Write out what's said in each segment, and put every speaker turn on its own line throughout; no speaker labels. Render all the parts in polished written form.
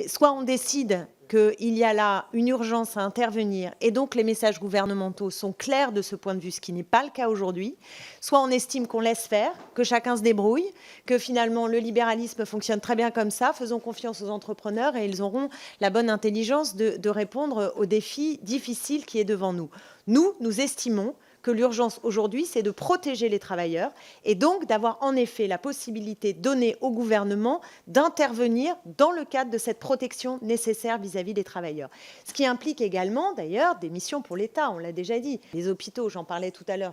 soit on décide qu'il y a là une urgence à intervenir et donc les messages gouvernementaux sont clairs de ce point de vue, ce qui n'est pas le cas aujourd'hui, soit on estime qu'on laisse faire, que chacun se débrouille, que finalement le libéralisme fonctionne très bien comme ça, faisons confiance aux entrepreneurs et ils auront la bonne intelligence de répondre aux défis difficiles qui est devant nous. Nous estimons que l'urgence aujourd'hui, c'est de protéger les travailleurs et donc d'avoir en effet la possibilité donnée au gouvernement d'intervenir dans le cadre de cette protection nécessaire vis-à-vis des travailleurs. Ce qui implique également, d'ailleurs, des missions pour l'État, on l'a déjà dit. Les hôpitaux, j'en parlais tout à l'heure,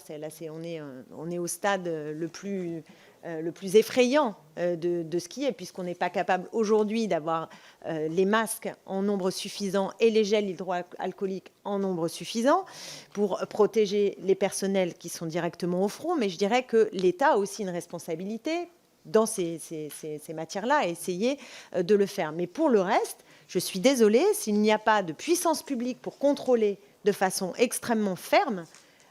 on est au stade le plus effrayant de ce qui est, puisqu'on n'est pas capable aujourd'hui d'avoir les masques en nombre suffisant et les gels hydroalcooliques en nombre suffisant pour protéger les personnels qui sont directement au front. Mais je dirais que l'État a aussi une responsabilité dans ces matières-là, à essayer de le faire. Mais pour le reste, je suis désolée, s'il n'y a pas de puissance publique pour contrôler de façon extrêmement ferme,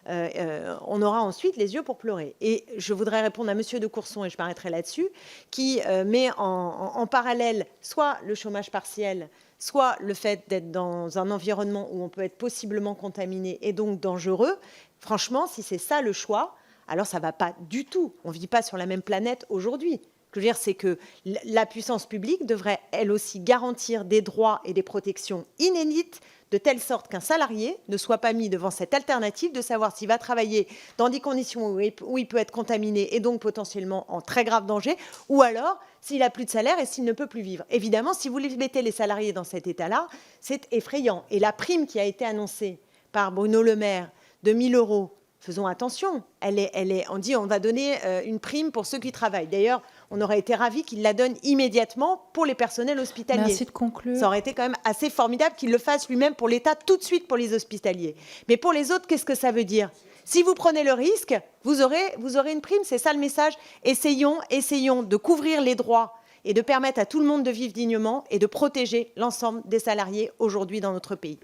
on aura ensuite les yeux pour pleurer. Et je voudrais répondre à Monsieur de Courson, et je m'arrêterai là-dessus, qui met en parallèle soit le chômage partiel, soit le fait d'être dans un environnement où on peut être possiblement contaminé et donc dangereux. Franchement, si c'est ça le choix, alors ça ne va pas du tout. On ne vit pas sur la même planète aujourd'hui. Ce que je veux dire, c'est que la puissance publique devrait, elle aussi, garantir des droits et des protections inédites, de telle sorte qu'un salarié ne soit pas mis devant cette alternative de savoir s'il va travailler dans des conditions où il peut être contaminé et donc potentiellement en très grave danger, ou alors s'il n'a plus de salaire et s'il ne peut plus vivre. Évidemment, si vous mettez les salariés dans cet état-là, c'est effrayant. Et la prime qui a été annoncée par Bruno Le Maire de 1 000 €, faisons attention, on dit on va donner une prime pour ceux qui travaillent. D'ailleurs, on aurait été ravis qu'il la donne immédiatement pour les personnels hospitaliers.
Merci de conclure.
Ça aurait été quand même assez formidable qu'il le fasse lui-même pour l'État tout de suite pour les hospitaliers. Mais pour les autres, qu'est-ce que ça veut dire? Si vous prenez le risque, vous aurez une prime, c'est ça le message. Essayons de couvrir les droits et de permettre à tout le monde de vivre dignement et de protéger l'ensemble des salariés aujourd'hui dans notre pays.